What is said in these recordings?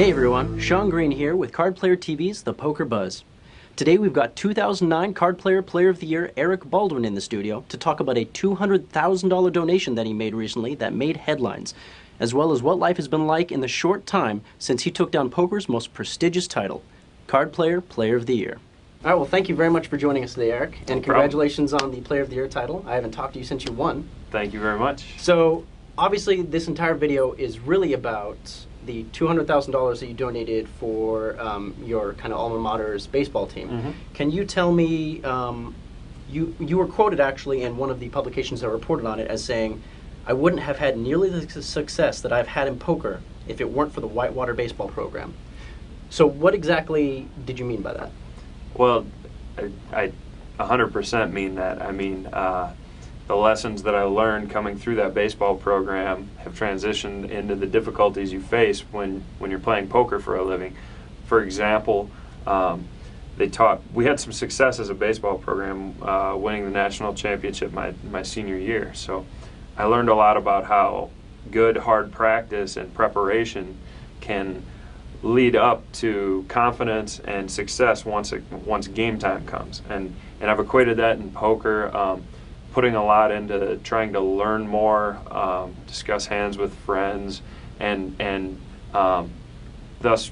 Hey everyone, Sean Green here with Card Player TV's The Poker Buzz. Today we've got 2009 Card Player Player of the Year Eric Baldwin in the studio to talk about a $200,000 donation that he made recently that made headlines, as well as what life has been like in the short time since he took down poker's most prestigious title, Card Player Player of the Year. All right, well thank you very much for joining us today, Eric, and congratulations on the Player of the Year title. I haven't talked to you since you won. Thank you very much. So obviously this entire video is really about the $200,000 that you donated for your kind of alma mater's baseball team. Mm-hmm. Can you tell me, you were quoted actually in one of the publications that reported on it as saying, "I wouldn't have had nearly the success that I've had in poker if it weren't for the Whitewater baseball program." So what exactly did you mean by that? Well, I 100% mean that. I mean, the lessons that I learned coming through that baseball program have transitioned into the difficulties you face when you're playing poker for a living. For example, we had some success as a baseball program, winning the national championship my senior year. So I learned a lot about how good hard practice and preparation can lead up to confidence and success once game time comes. And I've equated that in poker. Putting a lot into trying to learn more, discuss hands with friends, and thus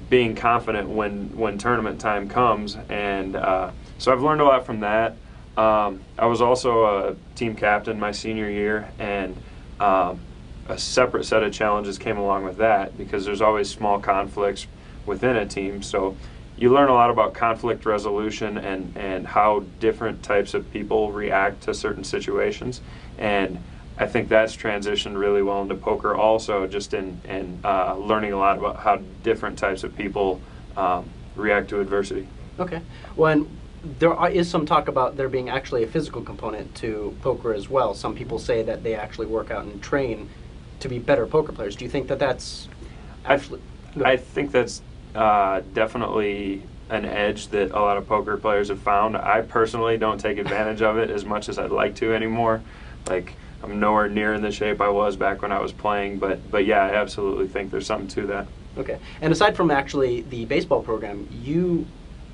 being confident when tournament time comes. And so I've learned a lot from that. I was also a team captain my senior year, and a separate set of challenges came along with that because there's always small conflicts within a team. So you learn a lot about conflict resolution and how different types of people react to certain situations. And I think that's transitioned really well into poker also, just in learning a lot about how different types of people react to adversity. Okay. Well, and there is some talk about there being actually a physical component to poker as well. Some people say that they actually work out and train to be better poker players. Do you think that that's actually... I think that's definitely an edge that a lot of poker players have found. I personally don't take advantage of it as much as I'd like to anymore. Like, I'm nowhere near in the shape I was back when I was playing, but yeah, I absolutely think there's something to that. Okay. And aside from actually the baseball program, you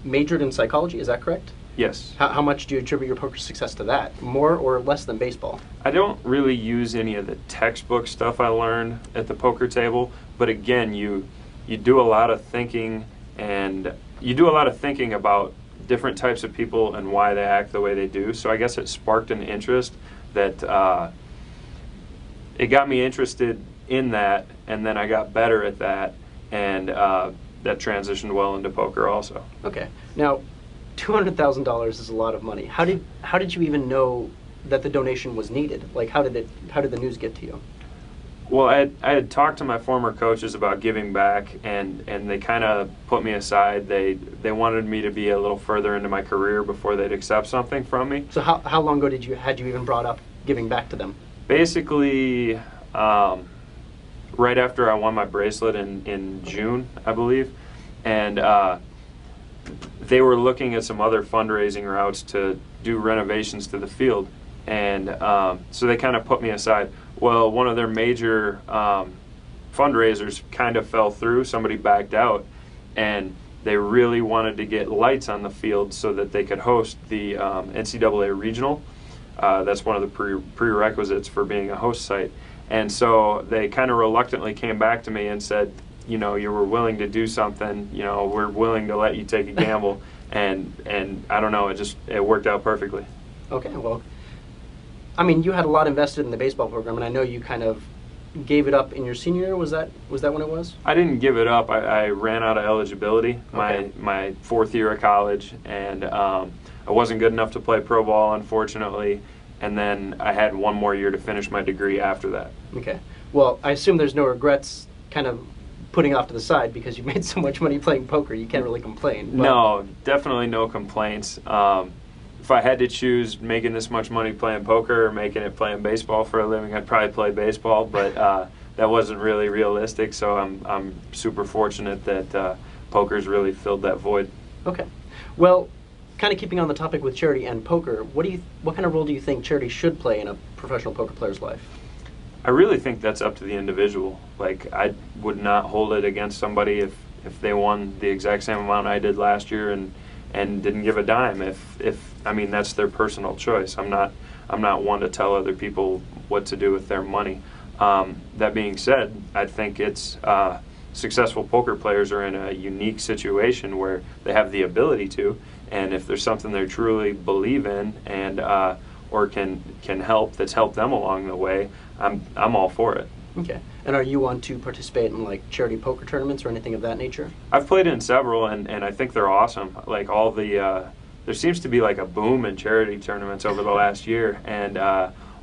majored in psychology, is that correct? Yes. How much do you attribute your poker success to that? More or less than baseball? I don't really use any of the textbook stuff I learned at the poker table, but again, you do a lot of thinking, and you do a lot of thinking about different types of people and why they act the way they do. So I guess it sparked an interest that it got me interested in that, and then I got better at that, and that transitioned well into poker also. Okay. Now, $200,000 is a lot of money. How did you even know that the donation was needed? Like, how did the news get to you? Well, I had talked to my former coaches about giving back, and they kind of put me aside. They wanted me to be a little further into my career before they'd accept something from me. So how long ago had you even brought up giving back to them? Basically, right after I won my bracelet in June, I believe, and they were looking at some other fundraising routes to do renovations to the field, and so they kind of put me aside. Well, one of their major fundraisers kind of fell through. Somebody backed out, and they really wanted to get lights on the field so that they could host the NCAA regional. That's one of the prerequisites for being a host site. And so they kind of reluctantly came back to me and said, you know, you were willing to do something, you know, we're willing to let you take a gamble. and I don't know, it worked out perfectly. Okay, well, I mean, you had a lot invested in the baseball program, and I know you kind of gave it up in your senior year. Was that when it was? I didn't give it up. I ran out of eligibility my fourth year of college, and I wasn't good enough to play pro ball, unfortunately. And then I had one more year to finish my degree after that. Okay. Well, I assume there's no regrets kind of putting off to the side because you made so much money playing poker. You can't really complain. But no, definitely no complaints. If I had to choose making this much money playing poker or making it playing baseball for a living, I'd probably play baseball, but that wasn't really realistic, so I'm super fortunate that poker's really filled that void. Okay. Well, kind of keeping on the topic with charity and poker, what kind of role do you think charity should play in a professional poker player's life? I really think that's up to the individual. Like, I would not hold it against somebody if they won the exact same amount I did last year and didn't give a dime. If I mean, that's their personal choice. I'm not one to tell other people what to do with their money. That being said, I think it's successful poker players are in a unique situation where they have the ability to, and if there's something they truly believe in and or can help, that's helped them along the way, I'm all for it. Okay. And are you one to participate in like charity poker tournaments or anything of that nature? I've played in several, and I think they're awesome. Like all the there seems to be like a boom in charity tournaments over the last year, and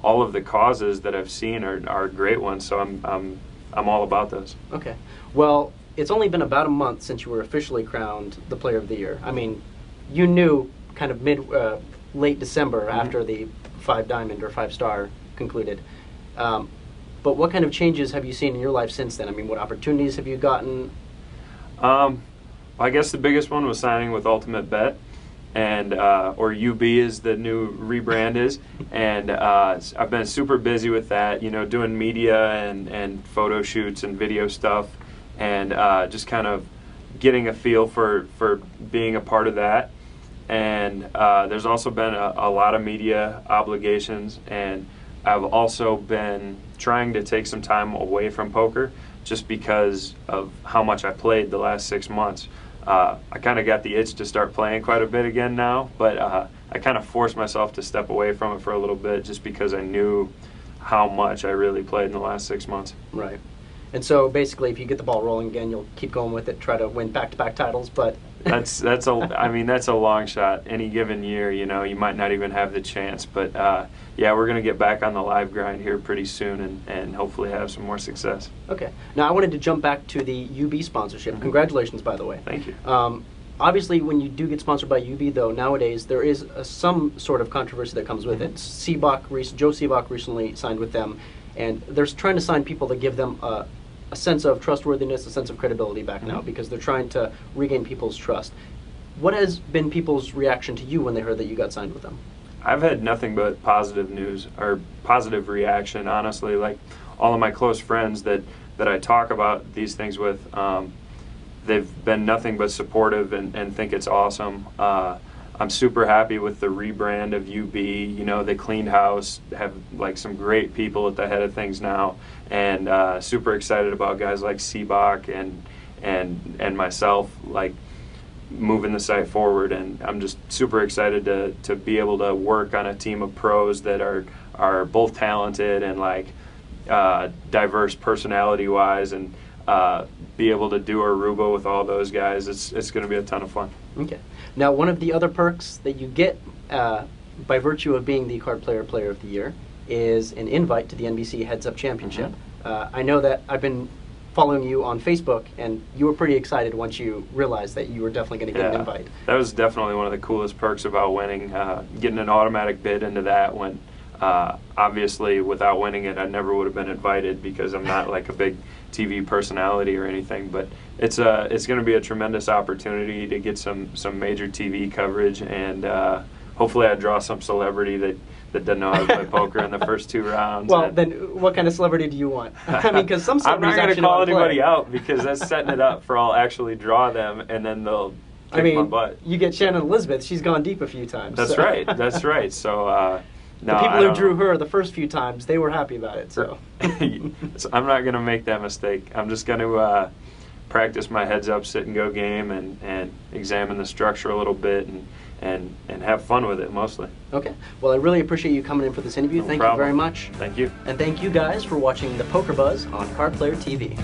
all of the causes that I've seen are great ones. So I'm all about those. Okay. Well, it's only been about a month since you were officially crowned the Player of the Year. I mean, you knew kind of late December after the 5 Diamond or 5-star concluded. But what kind of changes have you seen in your life since then? I mean, what opportunities have you gotten? I guess the biggest one was signing with Ultimate Bet, and or UB is the new rebrand is, and I've been super busy with that. You know, doing media and photo shoots and video stuff, and just kind of getting a feel for being a part of that. And there's also been a lot of media obligations, and I've also been trying to take some time away from poker just because of how much I played the last 6 months. I kind of got the itch to start playing quite a bit again now, but I kind of forced myself to step away from it for a little bit just because I knew how much I really played in the last 6 months. Right. And so basically, if you get the ball rolling again, you'll keep going with it, try to win back-to-back titles. But that's a long shot. Any given year, you know, you might not even have the chance. But yeah, we're gonna get back on the live grind here pretty soon, and hopefully have some more success. Okay. Now I wanted to jump back to the UB sponsorship. Congratulations, by the way. Thank you. Obviously, when you do get sponsored by UB, though, nowadays there is some sort of controversy that comes with it. Joe Seabach recently signed with them, and they're trying to sign people that give them a sense of trustworthiness, a sense of credibility back now, because they're trying to regain people's trust. What has been people's reaction to you when they heard that you got signed with them? I've had nothing but positive news or positive reaction, honestly. Like all of my close friends that I talk about these things with, they've been nothing but supportive and think it's awesome. I'm super happy with the rebrand of UB. You know, they cleaned house, have like some great people at the head of things now, and super excited about guys like Seabach and myself, like moving the site forward. And I'm just super excited to be able to work on a team of pros that are both talented and like diverse personality-wise, and be able to do Aruba with all those guys. It's going to be a ton of fun. Okay. Now, one of the other perks that you get by virtue of being the Card Player Player of the Year is an invite to the NBC Heads Up Championship. I know that I've been following you on Facebook, and you were pretty excited once you realized that you were definitely going to get an invite. That was definitely one of the coolest perks about winning, getting an automatic bid into that when obviously without winning it I never would have been invited because I'm not like a big TV personality or anything, but it's going to be a tremendous opportunity to get some major TV coverage, and hopefully I draw some celebrity that doesn't know how to play poker in the first 2 rounds. Well, then what kind of celebrity do you want? I mean, because some I'm celebrities not going to call anybody play. out because that's setting it up for I'll actually draw them, and then they'll kick my butt. You get Shannon Elizabeth, she's gone deep a few times. That's right, that's right. So no, the people who drew her the first few times, they were happy about it. So I'm not going to make that mistake. I'm just going to practice my heads up, sit and go game, and examine the structure a little bit, and have fun with it mostly. Okay. Well, I really appreciate you coming in for this interview. No Thank problem. you very much. Thank you. And thank you guys for watching the Poker Buzz on Card Player TV.